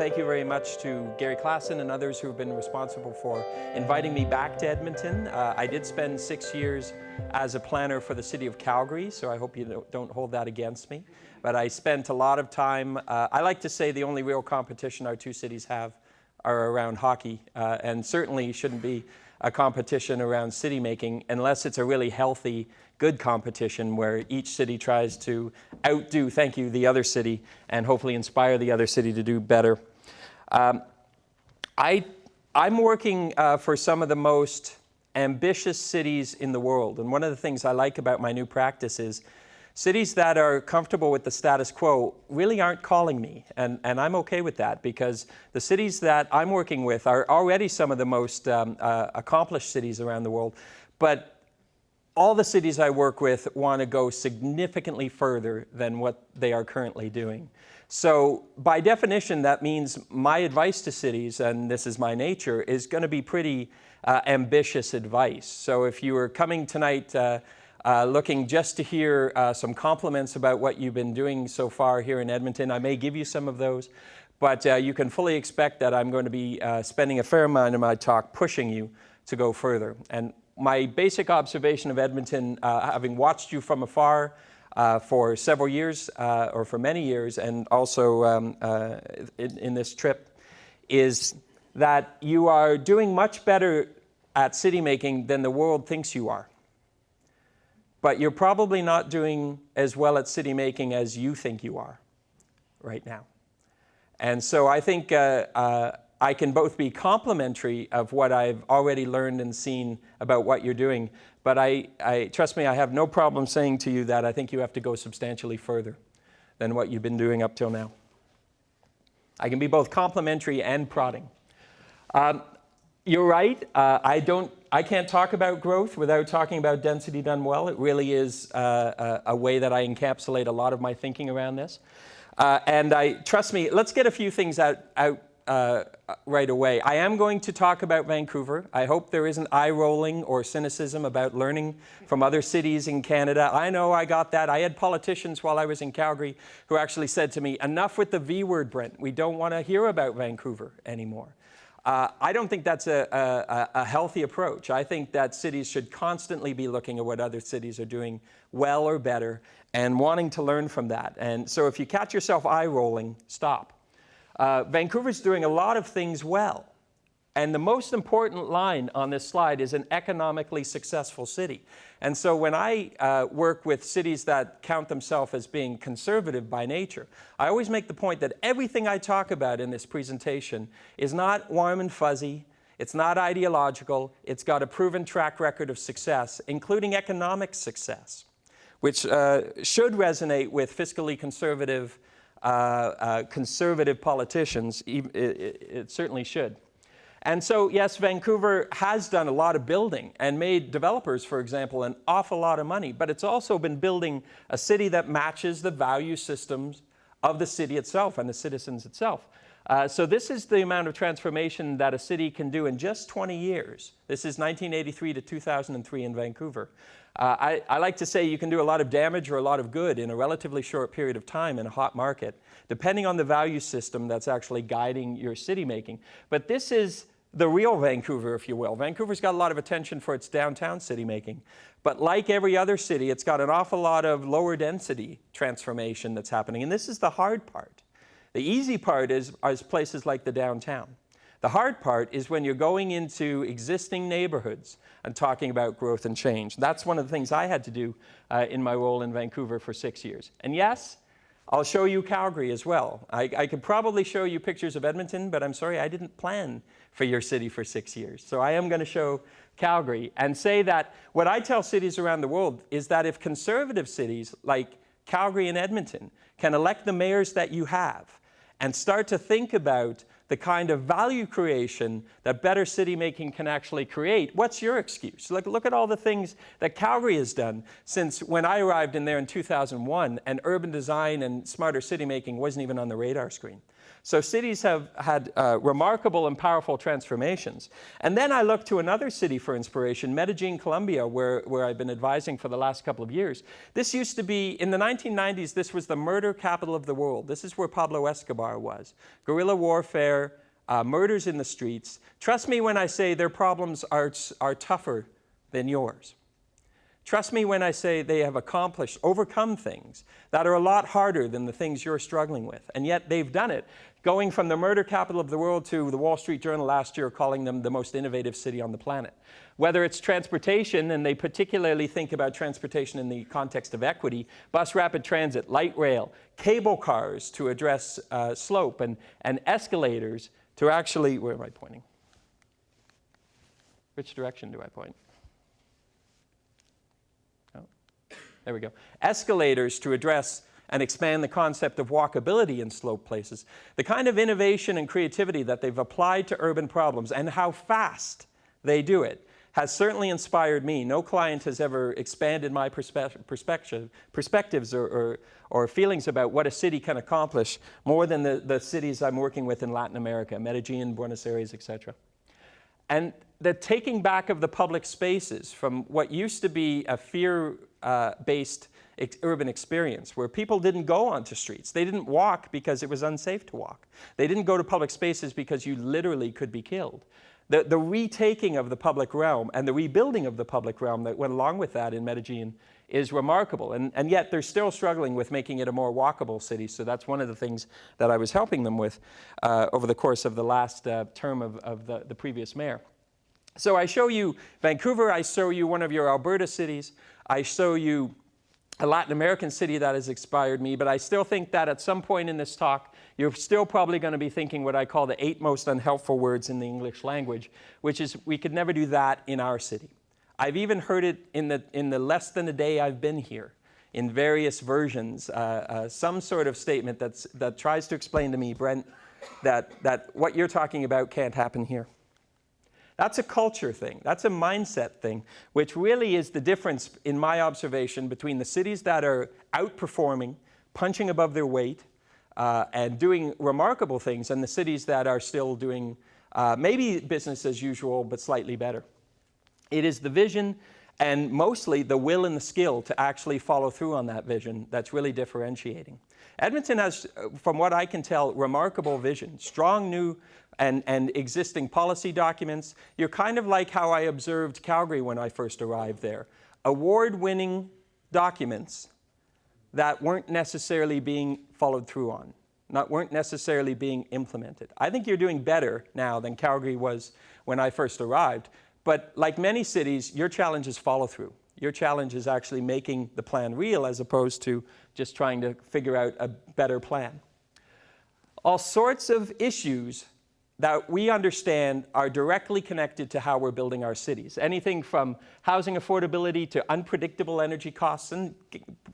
thank you very much to Gary Klassen and others who have been responsible for inviting me back to Edmonton. I did spend 6 years as a planner for the City of Calgary, so I hope you don't hold that against me. But I spent a lot of time, I like to say the only real competition our two cities have are around hockey, and certainly shouldn't be a competition around city making unless it's a really healthy, good competition where each city tries to outdo, thank you, the other city and hopefully inspire the other city to do better. I'm working for some of the most ambitious cities in the world, and one of the things I like about my new practice is cities that are comfortable with the status quo really aren't calling me, and I'm okay with that because the cities that I'm working with are already some of the most accomplished cities around the world, but all the cities I work with want to go significantly further than what they are currently doing. So by definition, that means my advice to cities, and this is my nature, is going to be pretty ambitious advice. So if you were coming tonight looking just to hear some compliments about what you've been doing so far here in Edmonton, I may give you some of those, but you can fully expect that I'm going to be spending a fair amount of my talk pushing you to go further. And my basic observation of Edmonton, having watched you from afar for several years, or for many years, and also in this trip, is that you are doing much better at city making than the world thinks you are. But you're probably not doing as well at city making as you think you are right now. And so I think I can both be complimentary of what I've already learned and seen about what you're doing, but I trust me, I have no problem saying to you that I think you have to go substantially further than what you've been doing up till now. I can be both complimentary and prodding. You're right, I can't talk about growth without talking about density done well. It really is a way that I encapsulate a lot of my thinking around this. And trust me, let's get a few things out right away. I am going to talk about Vancouver. I hope there isn't eye-rolling or cynicism about learning from other cities in Canada. I know I got that. I had politicians while I was in Calgary who actually said to me, enough with the V word, Brent. We don't want to hear about Vancouver anymore. I don't think that's a healthy approach. I think that cities should constantly be looking at what other cities are doing well or better and wanting to learn from that. And so if you catch yourself eye-rolling, stop. Vancouver's doing a lot of things well. And the most important line on this slide is an economically successful city. And so when I work with cities that count themselves as being conservative by nature, I always make the point that everything I talk about in this presentation is not warm and fuzzy, it's not ideological, it's got a proven track record of success, including economic success, which should resonate with fiscally conservative politicians. It certainly should. And so, yes, Vancouver has done a lot of building and made developers, for example, an awful lot of money, but it's also been building a city that matches the value systems of the city itself and the citizens itself. So this is the amount of transformation that a city can do in just 20 years. This is 1983 to 2003 in Vancouver. I like to say you can do a lot of damage or a lot of good in a relatively short period of time in a hot market, depending on the value system that's actually guiding your city making. But this is the real Vancouver, if you will. Vancouver's got a lot of attention for its downtown city making. But like every other city, it's got an awful lot of lower density transformation that's happening. And this is the hard part. The easy part is places like the downtown. The hard part is when you're going into existing neighborhoods and talking about growth and change. That's one of the things I had to do in my role in Vancouver for 6 years. And yes, I'll show you Calgary as well. I could probably show you pictures of Edmonton, but I'm sorry, I didn't plan for your city for 6 years. So I am going to show Calgary and say that what I tell cities around the world is that if conservative cities like Calgary and Edmonton can elect the mayors that you have and start to think about the kind of value creation that better city making can actually create, what's your excuse? Look at all the things that Calgary has done since when I arrived in there in 2001, and urban design and smarter city making wasn't even on the radar screen. So cities have had remarkable and powerful transformations. And then I looked to another city for inspiration, Medellin, Colombia, where I've been advising for the last couple of years. This used to be, in the 1990s, this was the murder capital of the world. This is where Pablo Escobar was. Guerrilla warfare, murders in the streets. Trust me when I say their problems are tougher than yours. Trust me when I say they have overcome things that are a lot harder than the things you're struggling with. And yet they've done it, going from the murder capital of the world to the Wall Street Journal last year calling them the most innovative city on the planet. Whether it's transportation, and they particularly think about transportation in the context of equity, bus rapid transit, light rail, cable cars to address slope, and escalators to actually, where am I pointing? Which direction do I point? There we go. Escalators to address and expand the concept of walkability in slope places. The kind of innovation and creativity that they've applied to urban problems and how fast they do it has certainly inspired me. No client has ever expanded my perspectives or feelings about what a city can accomplish more than the cities I'm working with in Latin America, Medellin, Buenos Aires, etc. And the taking back of the public spaces from what used to be a fear-based urban experience where people didn't go onto streets. They didn't walk because it was unsafe to walk. They didn't go to public spaces because you literally could be killed. The retaking of the public realm and the rebuilding of the public realm that went along with that in Medellin is remarkable. And yet they're still struggling with making it a more walkable city. So that's one of the things that I was helping them with over the course of the last term of the previous mayor. So I show you Vancouver, I show you one of your Alberta cities, I show you a Latin American city that has inspired me, but I still think that at some point in this talk, you're still probably going to be thinking what I call the 8 most unhelpful words in the English language, which is we could never do that in our city. I've even heard it in the less than a day I've been here, in various versions, some sort of statement that tries to explain to me, Brent, that what you're talking about can't happen here. That's a culture thing. That's a mindset thing, which really is the difference, in my observation, between the cities that are outperforming, punching above their weight, and doing remarkable things, and the cities that are still doing maybe business as usual, but slightly better. It is the vision and mostly the will and the skill to actually follow through on that vision that's really differentiating. Edmonton has, from what I can tell, remarkable vision, strong new and existing policy documents. You're kind of like how I observed Calgary when I first arrived there. Award-winning documents that weren't necessarily being followed through on, weren't necessarily being implemented. I think you're doing better now than Calgary was when I first arrived. But like many cities, your challenge is follow through. Your challenge is actually making the plan real as opposed to just trying to figure out a better plan. All sorts of issues that we understand are directly connected to how we're building our cities. Anything from housing affordability to unpredictable energy costs, and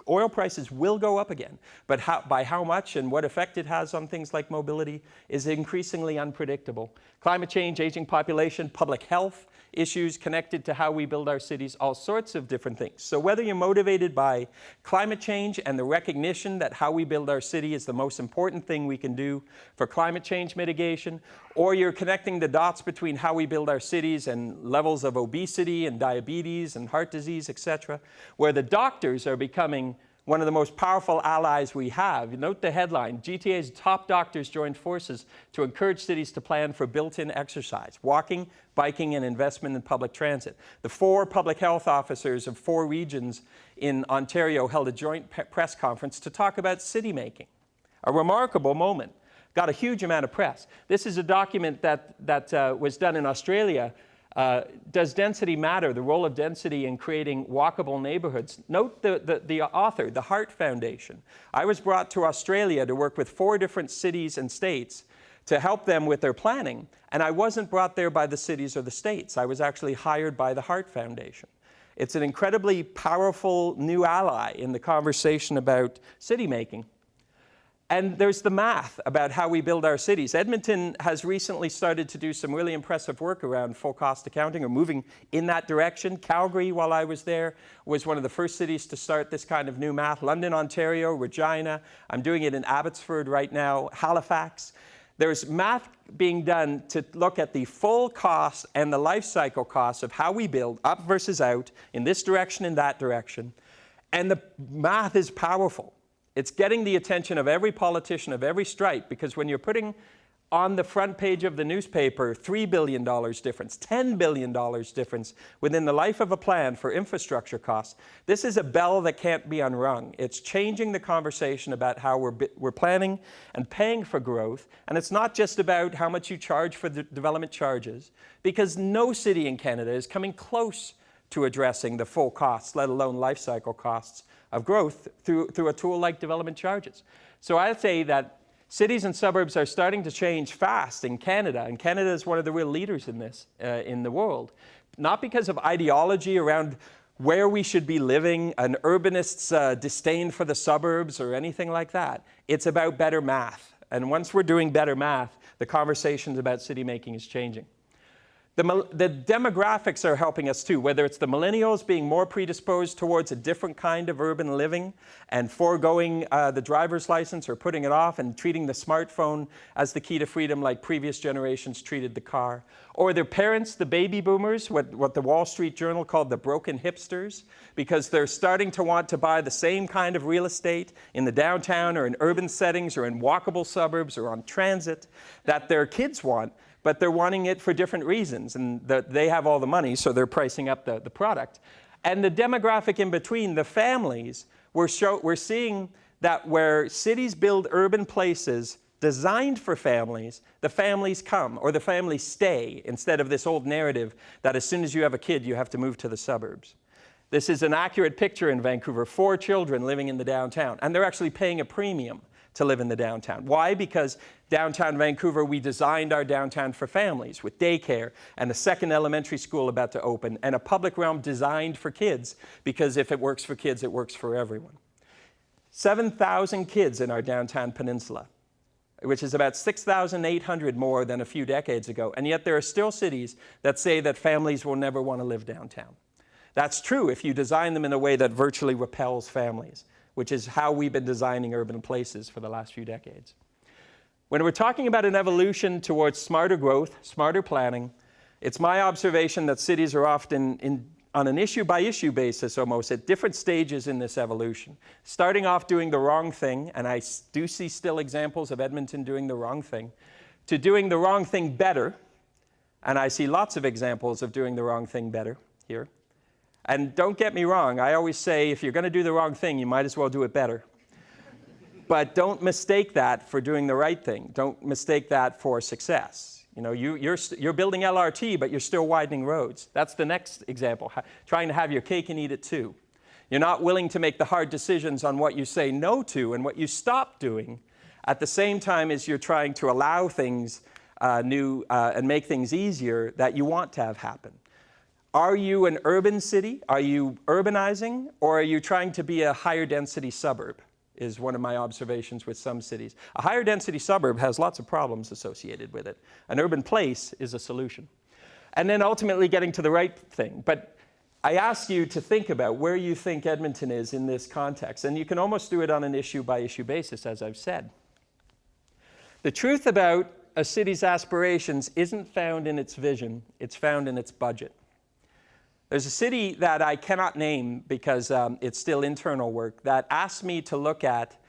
oil prices will go up again, but by how much and what effect it has on things like mobility is increasingly unpredictable. Climate change, aging population, public health issues connected to how we build our cities, all sorts of different things. So whether you're motivated by climate change and the recognition that how we build our city is the most important thing we can do for climate change mitigation, or you're connecting the dots between how we build our cities and levels of obesity and diabetes and heart disease, etc., where the doctors are becoming one of the most powerful allies we have. Note the headline, GTA's top doctors joined forces to encourage cities to plan for built-in exercise, walking, biking, and investment in public transit. The 4 public health officers of 4 regions in Ontario held a joint press conference to talk about city making. A remarkable moment. Got a huge amount of press. This is a document that was done in Australia. Does density matter? The role of density in creating walkable neighborhoods. Note the author, the Heart Foundation. I was brought to Australia to work with 4 different cities and states to help them with their planning. And I wasn't brought there by the cities or the states. I was actually hired by the Heart Foundation. It's an incredibly powerful new ally in the conversation about city making. And there's the math about how we build our cities. Edmonton has recently started to do some really impressive work around full cost accounting, or moving in that direction. Calgary, while I was there, was one of the first cities to start this kind of new math. London, Ontario, Regina. I'm doing it in Abbotsford right now, Halifax. There's math being done to look at the full cost and the life cycle costs of how we build, up versus out, in this direction, in that direction. And the math is powerful. It's getting the attention of every politician of every stripe, because when you're putting on the front page of the newspaper $3 billion difference, $10 billion difference within the life of a plan for infrastructure costs, this is a bell that can't be unrung. It's changing the conversation about how we're planning and paying for growth. And it's not just about how much you charge for the development charges, because no city in Canada is coming close to addressing the full costs, let alone life cycle costs of growth through a tool like development charges. So I'd say that cities and suburbs are starting to change fast in Canada, and Canada is one of the real leaders in this in the world. Not because of ideology around where we should be living, an urbanist's disdain for the suburbs or anything like that. It's about better math. And once we're doing better math, the conversations about city making is changing. The demographics are helping us too, whether it's the millennials being more predisposed towards a different kind of urban living and foregoing the driver's license or putting it off and treating the smartphone as the key to freedom like previous generations treated the car. Or their parents, the baby boomers, what the Wall Street Journal called the broken hipsters, because they're starting to want to buy the same kind of real estate in the downtown or in urban settings or in walkable suburbs or on transit that their kids want. But they're wanting it for different reasons, and they have all the money, so they're pricing up the product. And the demographic in between, the families, we're seeing that where cities build urban places designed for families, the families come, or the families stay, instead of this old narrative that as soon as you have a kid, you have to move to the suburbs. This is an accurate picture in Vancouver, 4 children living in the downtown, and they're actually paying a premium to live in the downtown. Why? Because downtown Vancouver, we designed our downtown for families with daycare and a second elementary school about to open and a public realm designed for kids, because if it works for kids, it works for everyone. 7,000 kids in our downtown peninsula, which is about 6,800 more than a few decades ago. And yet there are still cities that say that families will never want to live downtown. That's true if you design them in a way that virtually repels families, which is how we've been designing urban places for the last few decades. When we're talking about an evolution towards smarter growth, smarter planning, it's my observation that cities are often on an issue-by-issue basis almost at different stages in this evolution. Starting off doing the wrong thing, and I do see still examples of Edmonton doing the wrong thing, to doing the wrong thing better, and I see lots of examples of doing the wrong thing better here. And don't get me wrong, I always say if you're going to do the wrong thing, you might as well do it better. But don't mistake that for doing the right thing. Don't mistake that for success. You know, you're building LRT, but you're still widening roads. That's the next example, trying to have your cake and eat it too. You're not willing to make the hard decisions on what you say no to and what you stop doing at the same time as you're trying to allow things new and make things easier that you want to have happen. Are you an urban city? Are you urbanizing? Or are you trying to be a higher density suburb? Is one of my observations with some cities. A higher density suburb has lots of problems associated with it. An urban place is a solution. And then ultimately getting to the right thing. But I ask you to think about where you think Edmonton is in this context. And you can almost do it on an issue-by-issue basis, as I've said. The truth about a city's aspirations isn't found in its vision. It's found in its budget. There's a city that I cannot name because it's still internal work that asked me to look at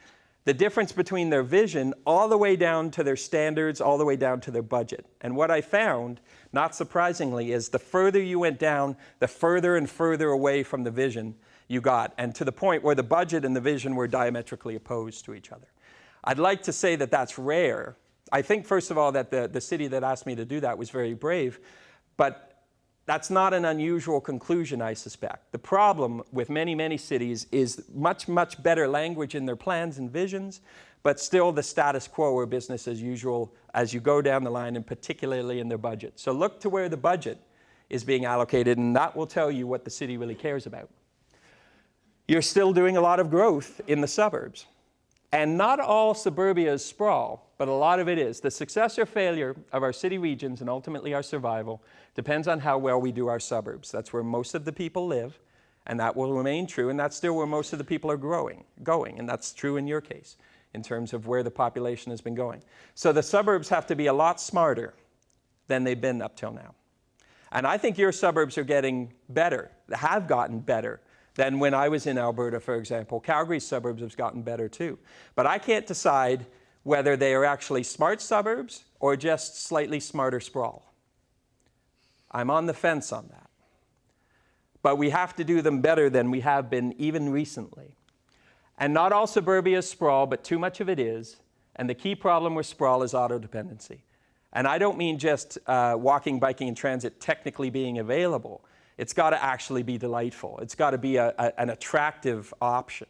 the difference between their vision all the way down to their standards, all the way down to their budget. And what I found, not surprisingly, is the further you went down, the further and further away from the vision you got, and to the point where the budget and the vision were diametrically opposed to each other. I'd like to say that that's rare. I think, first of all, that the city that asked me to do that was very brave, but that's not an unusual conclusion, I suspect. The problem with many, many cities is much, much better language in their plans and visions, but still the status quo or business as usual as you go down the line, and particularly in their budget. So look to where the budget is being allocated, and that will tell you what the city really cares about. You're still doing a lot of growth in the suburbs. And not all suburbia is sprawl, but a lot of it is. The success or failure of our city regions and ultimately our survival depends on how well we do our suburbs. That's where most of the people live, and that will remain true, and that's still where most of the people are going, and that's true in your case in terms of where the population has been going. So the suburbs have to be a lot smarter than they've been up till now. And I think your suburbs are getting better, have gotten better than when I was in Alberta, for example. Calgary's suburbs have gotten better too. But I can't decide whether they are actually smart suburbs or just slightly smarter sprawl. I'm on the fence on that. But we have to do them better than we have been even recently. And not all suburbia is sprawl, but too much of it is. And the key problem with sprawl is auto-dependency. And I don't mean just walking, biking, and transit technically being available. It's got to actually be delightful. It's got to be an attractive option.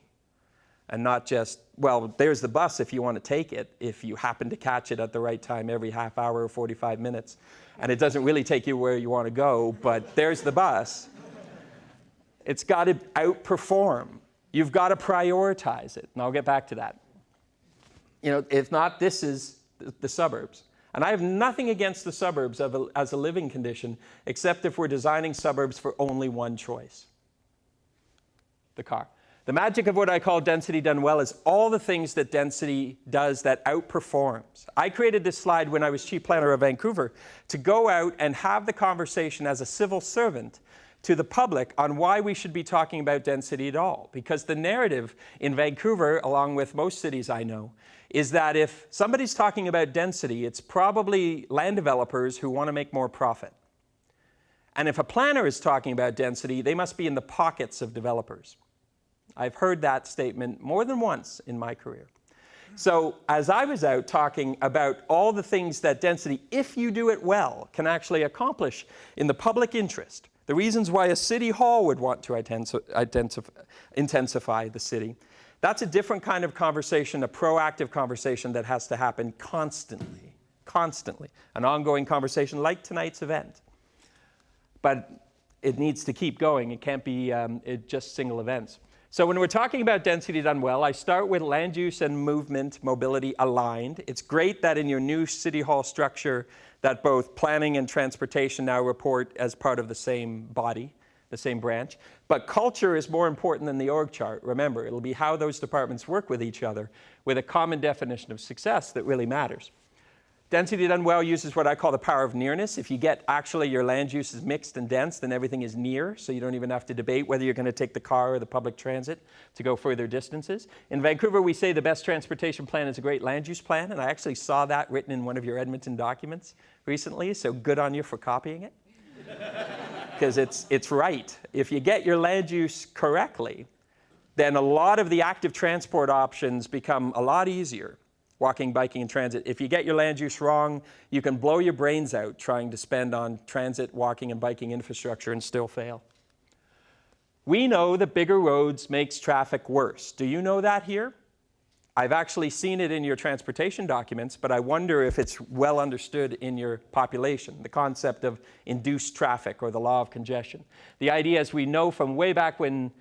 And not just, well, there's the bus if you want to take it, if you happen to catch it at the right time every half hour or 45 minutes. And it doesn't really take you where you want to go, but there's the bus. It's got to outperform. You've got to prioritize it. And I'll get back to that. You know, if not, this is the suburbs. And I have nothing against the suburbs as a living condition, except if we're designing suburbs for only one choice, the car. The magic of what I call density done well is all the things that density does that outperforms. I created this slide when I was chief planner of Vancouver to go out and have the conversation as a civil servant to the public on why we should be talking about density at all. Because the narrative in Vancouver, along with most cities I know, is that if somebody's talking about density, it's probably land developers who want to make more profit. And if a planner is talking about density, they must be in the pockets of developers. I've heard that statement more than once in my career. So as I was out talking about all the things that density, if you do it well, can actually accomplish in the public interest, the reasons why a city hall would want to intensify the city, that's a different kind of conversation, a proactive conversation that has to happen constantly, an ongoing conversation like tonight's event. But it needs to keep going. It can't be just single events. So when we're talking about density done well, I start with land use and movement, mobility aligned. It's great that in your new city hall structure that both planning and transportation now report as part of the same body, the same branch. But culture is more important than the org chart. Remember, it'll be how those departments work with each other with a common definition of success that really matters. Density done well uses what I call the power of nearness. If you get actually your land use is mixed and dense, then everything is near, so you don't even have to debate whether you're going to take the car or the public transit to go further distances. In Vancouver, we say the best transportation plan is a great land use plan, and I actually saw that written in one of your Edmonton documents recently, so good on you for copying it. Because it's right. If you get your land use correctly, then a lot of the active transport options become a lot easier. Walking, biking, and transit. If you get your land use wrong, you can blow your brains out trying to spend on transit, walking, and biking infrastructure and still fail. We know that bigger roads makes traffic worse. Do you know that here? I've actually seen it in your transportation documents, but I wonder if it's well understood in your population, the concept of induced traffic or the law of congestion. The idea is we know from way back when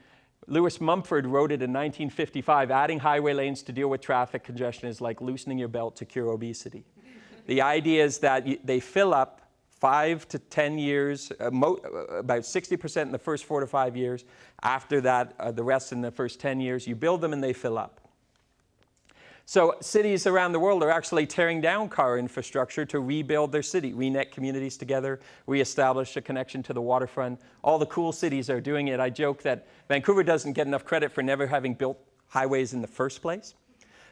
Lewis Mumford wrote it in 1955, adding highway lanes to deal with traffic congestion is like loosening your belt to cure obesity. The idea is that they fill up 5 to 10 years, about 60% in the first 4 to 5 years. After that, the rest in the first 10 years. You build them and they fill up. So cities around the world are actually tearing down car infrastructure to rebuild their city, re-net communities together, reestablish a connection to the waterfront. All the cool cities are doing it. I joke that Vancouver doesn't get enough credit for never having built highways in the first place.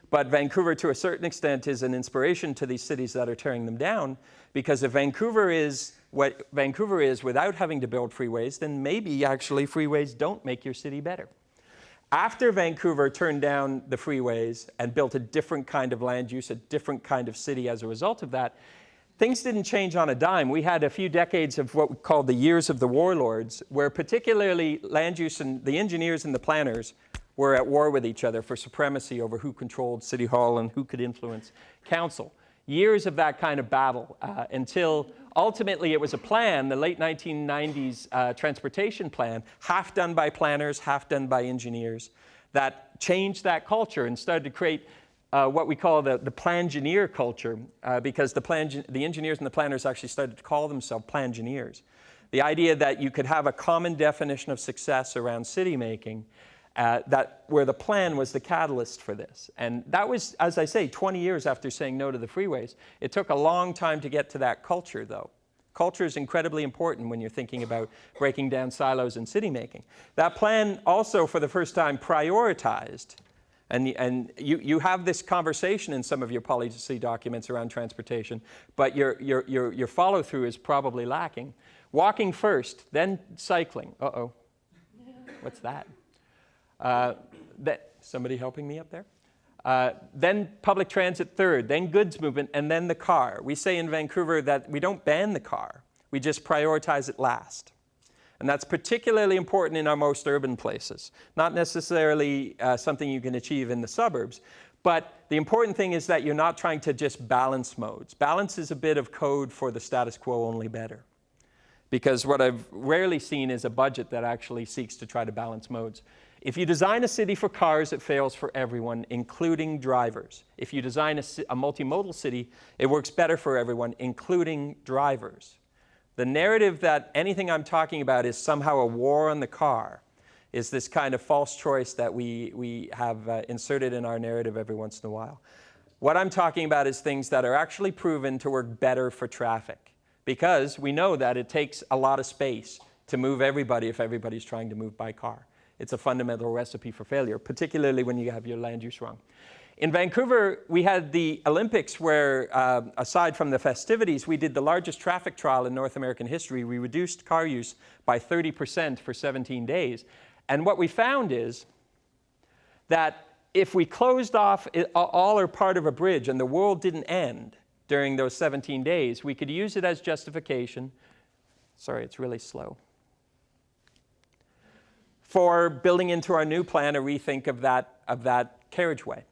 But Vancouver, to a certain extent, is an inspiration to these cities that are tearing them down, because if Vancouver is what Vancouver is without having to build freeways, then maybe actually freeways don't make your city better. After Vancouver turned down the freeways and built a different kind of land use, a different kind of city as a result of that, things didn't change on a dime. We had a few decades of what we call the years of the warlords, where particularly land use and the engineers and the planners were at war with each other for supremacy over who controlled City Hall and who could influence council. Years of that kind of battle until ultimately it was a plan, the late 1990s transportation plan, half done by planners, half done by engineers, that changed that culture and started to create what we call the plangineer culture, because the engineers and the planners actually started to call themselves plangineers. The idea that you could have a common definition of success around city making, where the plan was the catalyst for this. And that was, as I say, 20 years after saying no to the freeways. It took a long time to get to that culture, though. Culture is incredibly important when you're thinking about breaking down silos in city making. That plan also, for the first time, prioritized, and you have this conversation in some of your policy documents around transportation, but your follow-through is probably lacking. Walking first, then cycling. Uh-oh. What's that? Somebody helping me up there? Then public transit third, then goods movement, and then the car. We say in Vancouver that we don't ban the car, we just prioritize it last. And that's particularly important in our most urban places. Not necessarily something you can achieve in the suburbs, but the important thing is that you're not trying to just balance modes. Balance is a bit of code for the status quo, only better. Because what I've rarely seen is a budget that actually seeks to try to balance modes. If you design a city for cars, it fails for everyone, including drivers. If you design a multimodal city, it works better for everyone, including drivers. The narrative that anything I'm talking about is somehow a war on the car is this kind of false choice that we have inserted in our narrative every once in a while. What I'm talking about is things that are actually proven to work better for traffic, because we know that it takes a lot of space to move everybody if everybody's trying to move by car. It's a fundamental recipe for failure, particularly when you have your land use wrong. In Vancouver, we had the Olympics where, aside from the festivities, we did the largest traffic trial in North American history. We reduced car use by 30% for 17 days. And what we found is that if we closed off all or part of a bridge and the world didn't end during those 17 days, we could use it as justification. Sorry, it's really slow. For building into our new plan a rethink of that carriageway.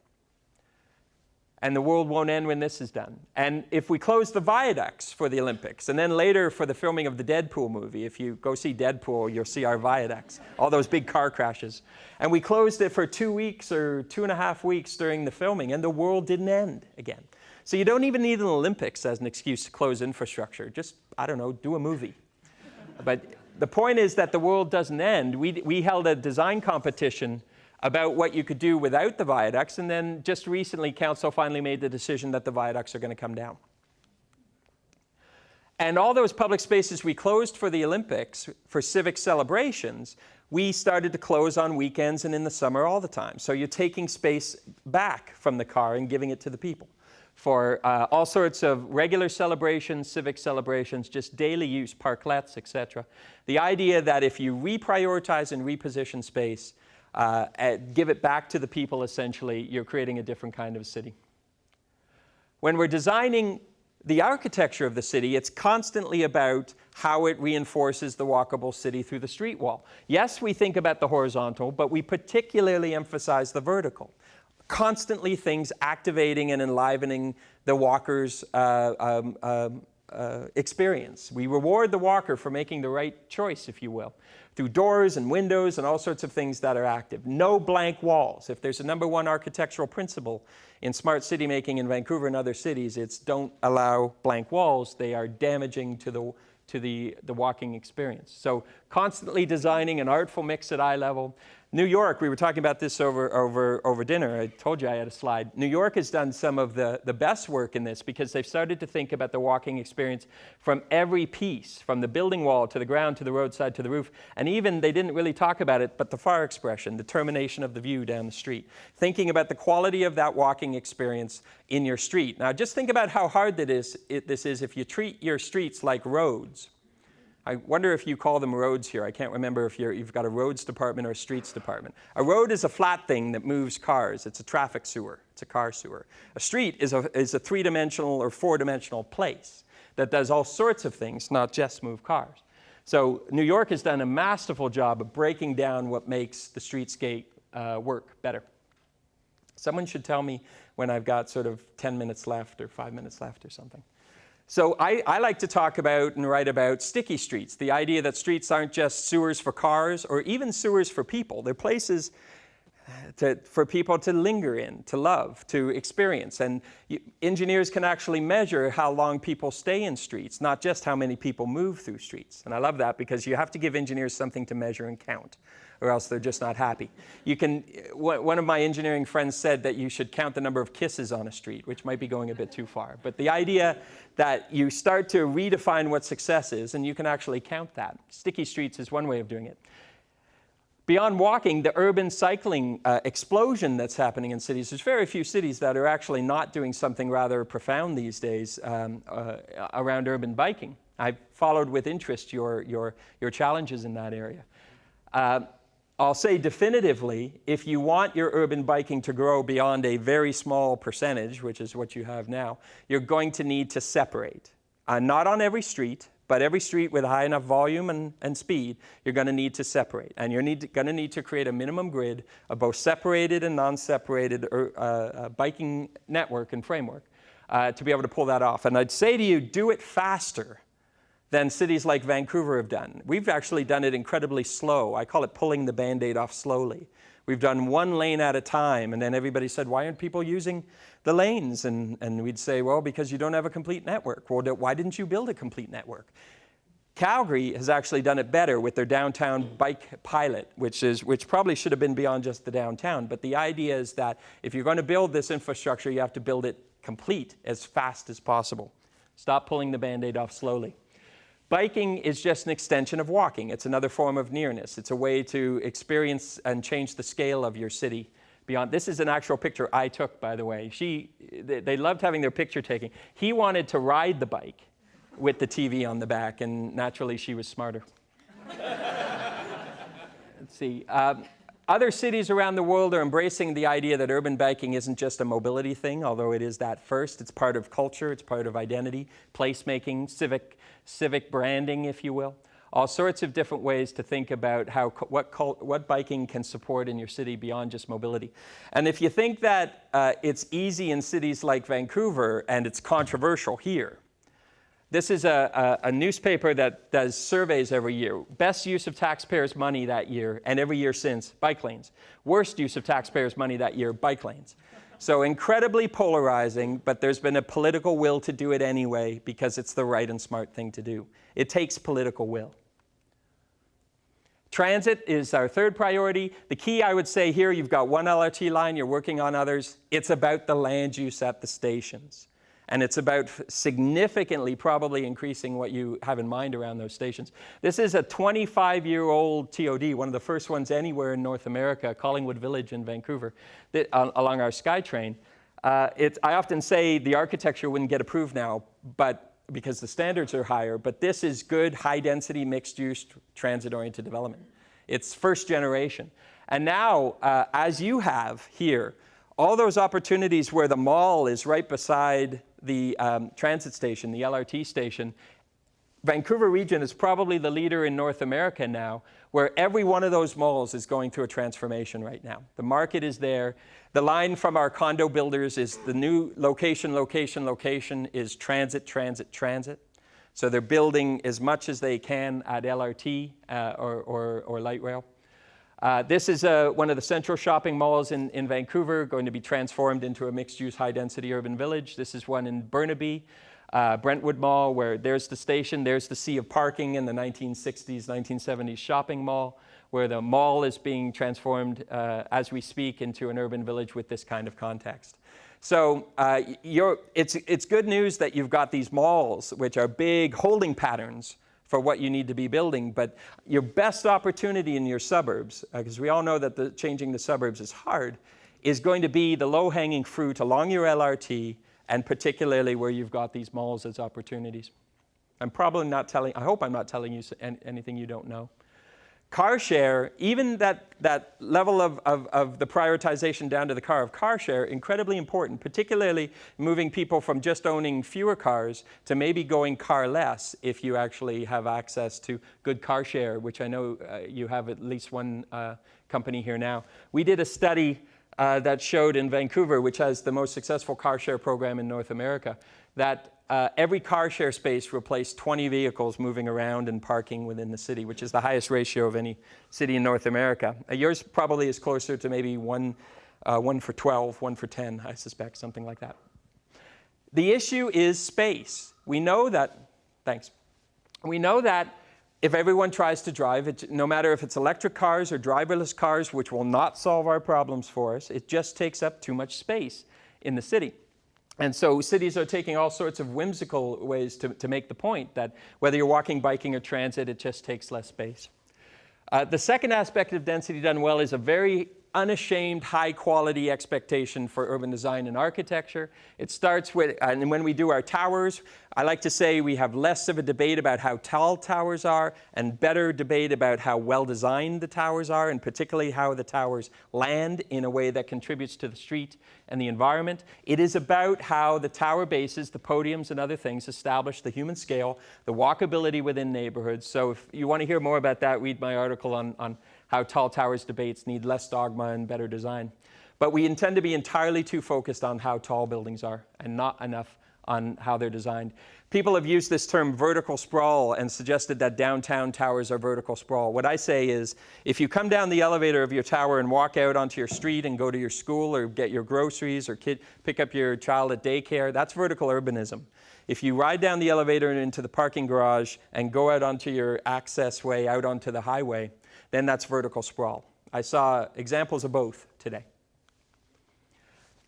And the world won't end when this is done. And if we close the viaducts for the Olympics, and then later for the filming of the Deadpool movie, if you go see Deadpool, you'll see our viaducts, all those big car crashes. And we closed it for 2 weeks or 2.5 weeks during the filming, and the world didn't end again. So you don't even need an Olympics as an excuse to close infrastructure. Just, I don't know, do a movie. But the point is that the world doesn't end. We held a design competition about what you could do without the viaducts, and then just recently, Council finally made the decision that the viaducts are going to come down. And all those public spaces we closed for the Olympics, for civic celebrations, we started to close on weekends and in the summer all the time. So you're taking space back from the car and giving it to the people for all sorts of regular celebrations, civic celebrations, just daily use, parklets, etc. The idea that if you reprioritize and reposition space, give it back to the people, essentially, you're creating a different kind of a city. When we're designing the architecture of the city, it's constantly about how it reinforces the walkable city through the street wall. Yes, we think about the horizontal, but we particularly emphasize the vertical. Constantly things activating and enlivening the walker's experience. We reward the walker for making the right choice, if you will, through doors and windows and all sorts of things that are active. No blank walls. If there's a #1 architectural principle in smart city making in Vancouver and other cities, it's don't allow blank walls. They are damaging to the walking experience. So constantly designing an artful mix at eye level. New York, we were talking about this over dinner. I told you I had a slide. New York has done some of the best work in this because they've started to think about the walking experience from every piece, from the building wall to the ground to the roadside to the roof. And even, they didn't really talk about it, but the far expression, the termination of the view down the street. Thinking about the quality of that walking experience in your street. Now just think about how hard this is if you treat your streets like roads. I wonder if you call them roads here. I can't remember if you've got a roads department or a streets department. A road is a flat thing that moves cars. It's a traffic sewer. It's a car sewer. A street is a three-dimensional or four-dimensional place that does all sorts of things, not just move cars. So New York has done a masterful job of breaking down what makes the streetscape work better. Someone should tell me when I've got sort of 10 minutes left or 5 minutes left or something. So I like to talk about and write about sticky streets, the idea that streets aren't just sewers for cars or even sewers for people. They're places, for people to linger in, to love, to experience. And engineers can actually measure how long people stay in streets, not just how many people move through streets. And I love that because you have to give engineers something to measure and count, or else they're just not happy. One of my engineering friends said that you should count the number of kisses on a street, which might be going a bit too far. But the idea that you start to redefine what success is, and you can actually count that. Sticky streets is one way of doing it. Beyond walking, the urban cycling explosion that's happening in cities, there's very few cities that are actually not doing something rather profound these days around urban biking. I've followed with interest your challenges in that area. I'll say definitively, if you want your urban biking to grow beyond a very small percentage, which is what you have now, you're going to need to separate. Not on every street, but every street with high enough volume and speed, you're going to need to separate. And you're going to need to create a minimum grid of both separated and non-separated biking network and framework to be able to pull that off. And I'd say to you, do it faster than cities like Vancouver have done. We've actually done it incredibly slow. I call it pulling the Band-Aid off slowly. We've done one lane at a time, and then everybody said, why aren't people using the lanes? And we'd say, well, because you don't have a complete network. Well, why didn't you build a complete network? Calgary has actually done it better with their downtown bike pilot, which probably should have been beyond just the downtown. But the idea is that if you're going to build this infrastructure, you have to build it complete as fast as possible. Stop pulling the Band-Aid off slowly. Biking is just an extension of walking. It's another form of nearness. It's a way to experience and change the scale of your city beyond. This is an actual picture I took, by the way. They loved having their picture taken. He wanted to ride the bike with the TV on the back, and naturally she was smarter. Let's see. Other cities around the world are embracing the idea that urban biking isn't just a mobility thing, although it is that first. It's part of culture, it's part of identity, placemaking, civic branding, if you will. All sorts of different ways to think about what biking can support in your city beyond just mobility. And if you think that it's easy in cities like Vancouver and it's controversial here, this is a newspaper that does surveys every year. Best use of taxpayers' money that year, and every year since, bike lanes. Worst use of taxpayers' money that year, bike lanes. So incredibly polarizing, but there's been a political will to do it anyway because it's the right and smart thing to do. It takes political will. Transit is our third priority. The key, I would say here, you've got one LRT line, you're working on others. It's about the land use at the stations. And it's about significantly probably increasing what you have in mind around those stations. This is a 25-year-old TOD, one of the first ones anywhere in North America, Collingwood Village in Vancouver, along our SkyTrain. I often say the architecture wouldn't get approved now, but because the standards are higher, but this is good, high-density, mixed-use, transit-oriented development. It's first generation. And now, as you have here, all those opportunities where the mall is right beside the transit station, the LRT station, Vancouver region is probably the leader in North America now, where every one of those malls is going through a transformation right now. The market is there. The line from our condo builders is the new location is transit, transit, transit. So they're building as much as they can at LRT or light rail. This is one of the central shopping malls in Vancouver, going to be transformed into a mixed-use, high-density urban village. This is one in Burnaby, Brentwood Mall, where there's the station, there's the sea of parking in the 1960s, 1970s shopping mall, where the mall is being transformed as we speak into an urban village with this kind of context. So it's good news that you've got these malls, which are big holding patterns for what you need to be building, but your best opportunity in your suburbs, because we all know that changing the suburbs is hard, is going to be the low-hanging fruit along your LRT, and particularly where you've got these malls as opportunities. I hope I'm not telling you anything you don't know. Car share, even that level of the prioritization down to the car share, incredibly important, particularly moving people from just owning fewer cars to maybe going carless if you actually have access to good car share, which I know you have at least one company here now. We did a study that showed in Vancouver, which has the most successful car share program in North America, that every car share space replaced 20 vehicles moving around and parking within the city, which is the highest ratio of any city in North America. Yours probably is closer to maybe 1 for 12, 1 for 10, I suspect, something like that. The issue is space. We know that, thanks. We know that if everyone tries to drive, no matter if it's electric cars or driverless cars, which will not solve our problems for us, it just takes up too much space in the city. And so cities are taking all sorts of whimsical ways to make the point that whether you're walking, biking, or transit, it just takes less space. The second aspect of density done well is a very unashamed, high-quality expectation for urban design and architecture. It starts with, and when we do our towers, I like to say we have less of a debate about how tall towers are and better debate about how well-designed the towers are, and particularly how the towers land in a way that contributes to the street and the environment. It is about how the tower bases, the podiums and other things establish the human scale, the walkability within neighborhoods. So if you want to hear more about that, read my article on how tall towers debates need less dogma and better design. But we intend to be entirely too focused on how tall buildings are and not enough on how they're designed. People have used this term vertical sprawl and suggested that downtown towers are vertical sprawl. What I say is, if you come down the elevator of your tower and walk out onto your street and go to your school or get your groceries or pick up your child at daycare, that's vertical urbanism. If you ride down the elevator and into the parking garage and go out onto your access way out onto the highway, then that's vertical sprawl. I saw examples of both today.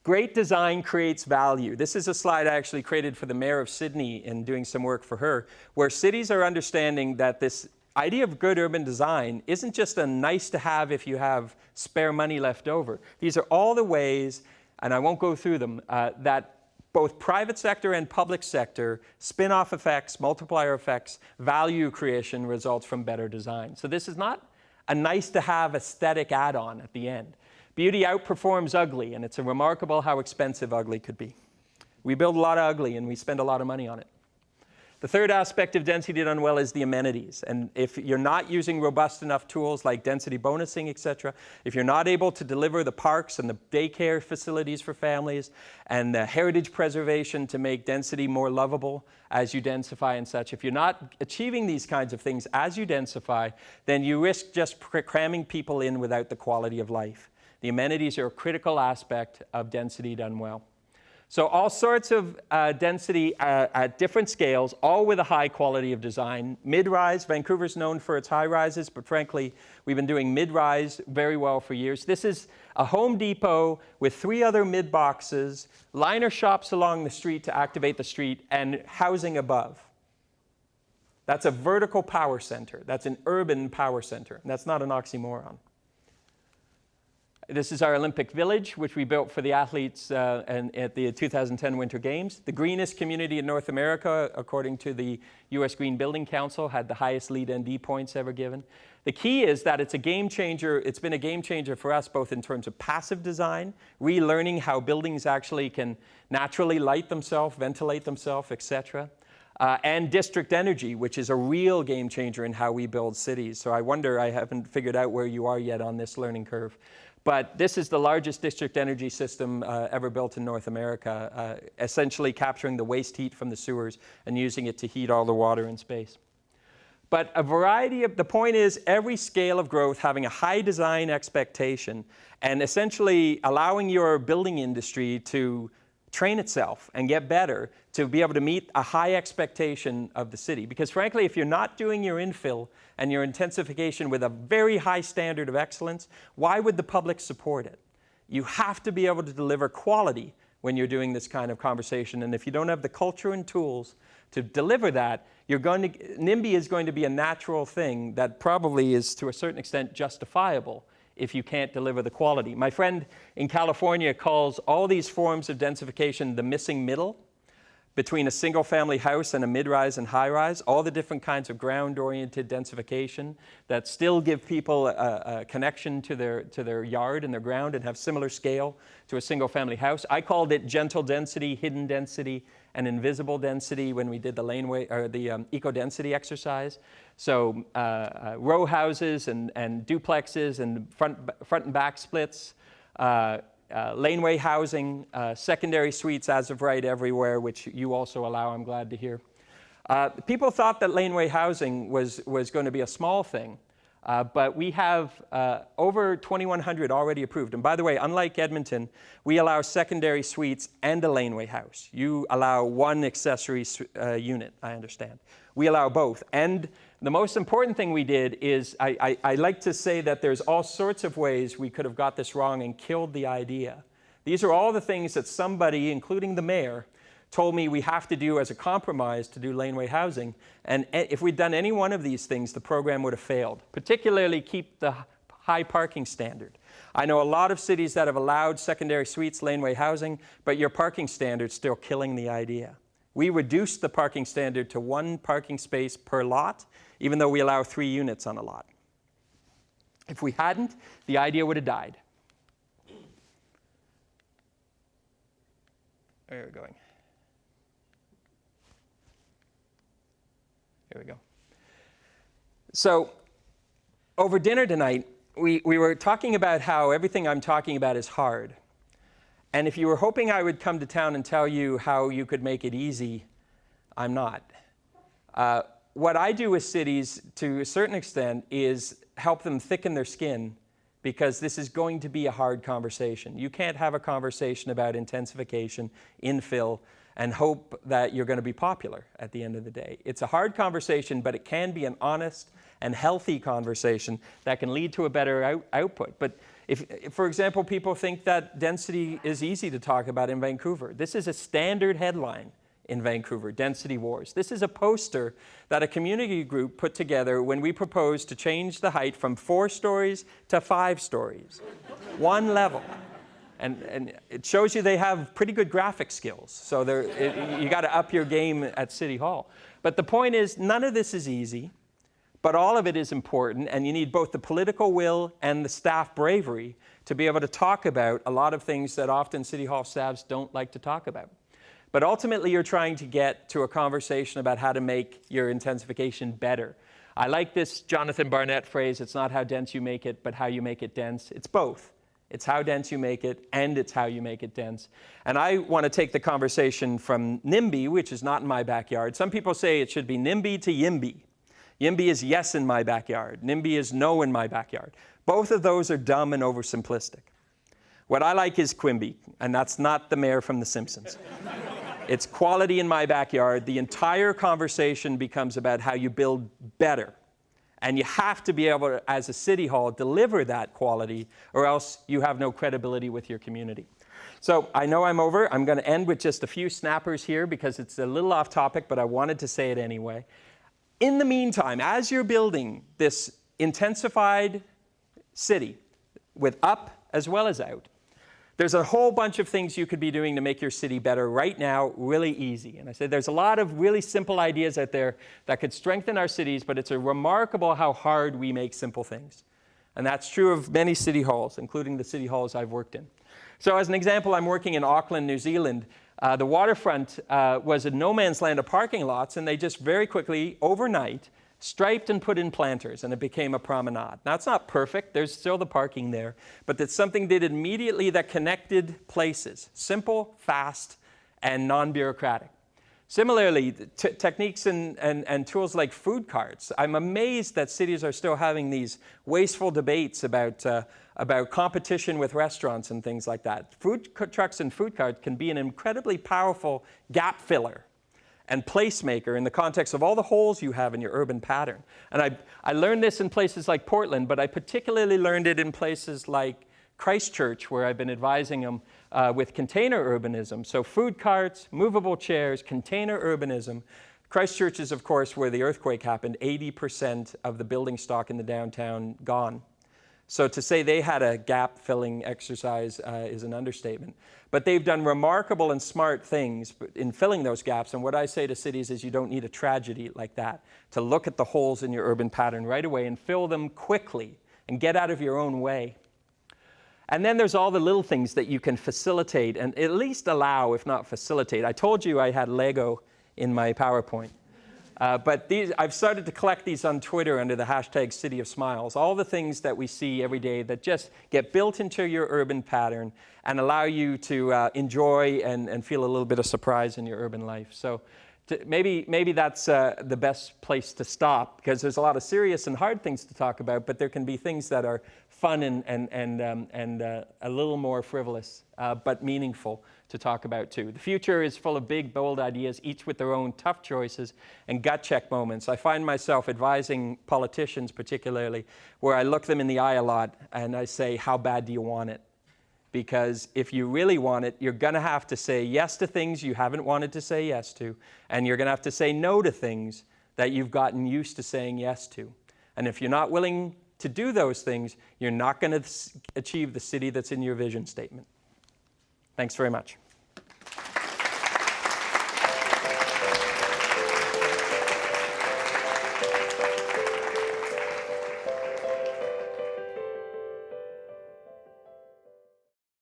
Great design creates value. This is a slide I actually created for the mayor of Sydney in doing some work for her, where cities are understanding that this idea of good urban design isn't just a nice to have if you have spare money left over. These are all the ways, and I won't go through them, that both private sector and public sector, spin-off effects, multiplier effects, value creation results from better design. So this is not a nice-to-have aesthetic add-on at the end. Beauty outperforms ugly, and it's remarkable how expensive ugly could be. We build a lot of ugly, and we spend a lot of money on it. The third aspect of density done well is the amenities. And if you're not using robust enough tools like density bonusing, et cetera, if you're not able to deliver the parks and the daycare facilities for families and the heritage preservation to make density more lovable as you densify and such, if you're not achieving these kinds of things as you densify, then you risk just cramming people in without the quality of life. The amenities are a critical aspect of density done well. So all sorts of density at different scales, all with a high quality of design. Mid-rise, Vancouver's known for its high-rises, but frankly, we've been doing mid-rise very well for years. This is a Home Depot with 3 other mid-boxes, liner shops along the street to activate the street, and housing above. That's a vertical power center. That's an urban power center. That's not an oxymoron. This is our Olympic Village, which we built for the athletes at the 2010 Winter Games. The greenest community in North America, according to the U.S. Green Building Council, had the highest LEED ND points ever given. The key is that it's a game changer. It's been a game changer for us, both in terms of passive design, relearning how buildings actually can naturally light themselves, ventilate themselves, etc., and district energy, which is a real game changer in how we build cities. So I wonder, I haven't figured out where you are yet on this learning curve. But this is the largest district energy system ever built in North America, essentially capturing the waste heat from the sewers and using it to heat all the water in space. But a variety of, the point is every scale of growth having a high design expectation and essentially allowing your building industry to train itself and get better to be able to meet a high expectation of the city. Because frankly, if you're not doing your infill and your intensification with a very high standard of excellence, why would the public support it? You have to be able to deliver quality when you're doing this kind of conversation. And if you don't have the culture and tools to deliver that, NIMBY is going to be a natural thing that probably is to a certain extent justifiable if you can't deliver the quality. My friend in California calls all these forms of densification the missing middle between a single-family house and a mid-rise and high-rise, all the different kinds of ground-oriented densification that still give people a connection to their yard and their ground and have similar scale to a single-family house. I called it gentle density, hidden density, and invisible density when we did the laneway or the eco-density exercise. So row houses and duplexes and front and back splits, laneway housing, secondary suites as of right everywhere, which you also allow, I'm glad to hear. People thought that laneway housing was going to be a small thing, but we have over 2,100 already approved. And by the way, unlike Edmonton, we allow secondary suites and a laneway house. You allow one accessory unit, I understand. We allow both. And the most important thing we did is, I like to say that there's all sorts of ways we could have got this wrong and killed the idea. These are all the things that somebody, including the mayor, told me we have to do as a compromise to do laneway housing. And if we'd done any one of these things, the program would have failed, particularly keep the high parking standard. I know a lot of cities that have allowed secondary suites, laneway housing, but your parking standard's still killing the idea. We reduced the parking standard to 1 parking space per lot, even though we allow 3 units on a lot. If we hadn't, the idea would have died. Where are we going? Here we go. So, over dinner tonight, we were talking about how everything I'm talking about is hard. And if you were hoping I would come to town and tell you how you could make it easy, I'm not. What I do with cities, to a certain extent, is help them thicken their skin, because this is going to be a hard conversation. You can't have a conversation about intensification, infill, and hope that you're going to be popular at the end of the day. It's a hard conversation, but it can be an honest and healthy conversation that can lead to a better output. But if, for example, people think that density is easy to talk about in Vancouver, this is a standard headline in Vancouver, density wars. This is a poster that a community group put together when we proposed to change the height from 4 stories to 5 stories, 1 level. And it shows you they have pretty good graphic skills. So you got to up your game at City Hall. But the point is, none of this is easy, but all of it is important, and you need both the political will and the staff bravery to be able to talk about a lot of things that often City Hall staffs don't like to talk about. But ultimately, you're trying to get to a conversation about how to make your intensification better. I like this Jonathan Barnett phrase, it's not how dense you make it, but how you make it dense. It's both. It's how dense you make it, and it's how you make it dense. And I want to take the conversation from NIMBY, which is not in my backyard. Some people say it should be NIMBY to YIMBY. YIMBY is yes in my backyard. NIMBY is no in my backyard. Both of those are dumb and oversimplistic. What I like is Quimby, and that's not the mayor from The Simpsons. It's quality in my backyard. The entire conversation becomes about how you build better. And you have to be able to, as a city hall, deliver that quality, or else you have no credibility with your community. So I know I'm over. I'm going to end with just a few snappers here because it's a little off topic, but I wanted to say it anyway. In the meantime, as you're building this intensified city with up as well as out, there's a whole bunch of things you could be doing to make your city better right now, really easy. And I said there's a lot of really simple ideas out there that could strengthen our cities, but it's remarkable how hard we make simple things. And that's true of many city halls, including the city halls I've worked in. So as an example, I'm working in Auckland, New Zealand. The waterfront was a no man's land of parking lots, and they just very quickly, overnight, striped and put in planters, and it became a promenade. Now, it's not perfect. There's still the parking there. But it's something they did immediately that connected places. Simple, fast, and non-bureaucratic. Similarly, techniques and tools like food carts. I'm amazed that cities are still having these wasteful debates about competition with restaurants and things like that. Food trucks and food carts can be an incredibly powerful gap filler and placemaker in the context of all the holes you have in your urban pattern. And I learned this in places like Portland, but I particularly learned it in places like Christchurch, where I've been advising them with container urbanism. So food carts, movable chairs, container urbanism. Christchurch is, of course, where the earthquake happened. 80% of the building stock in the downtown gone. So to say they had a gap-filling exercise is an understatement. But they've done remarkable and smart things in filling those gaps. And what I say to cities is you don't need a tragedy like that to look at the holes in your urban pattern right away and fill them quickly and get out of your own way. And then there's all the little things that you can facilitate and at least allow, if not facilitate. I told you I had Lego in my PowerPoint. But I've started to collect these on Twitter under the hashtag City of Smiles, all the things that we see every day that just get built into your urban pattern and allow you to enjoy and feel a little bit of surprise in your urban life. So maybe that's the best place to stop, because there's a lot of serious and hard things to talk about, but there can be things that are fun and a little more frivolous, but meaningful to talk about too. The future is full of big, bold ideas, each with their own tough choices and gut check moments. I find myself advising politicians particularly, where I look them in the eye a lot and I say, how bad do you want it? Because if you really want it, you're going to have to say yes to things you haven't wanted to say yes to, and you're going to have to say no to things that you've gotten used to saying yes to. And if you're not willing to do those things, you're not going to achieve the city that's in your vision statement. Thanks very much.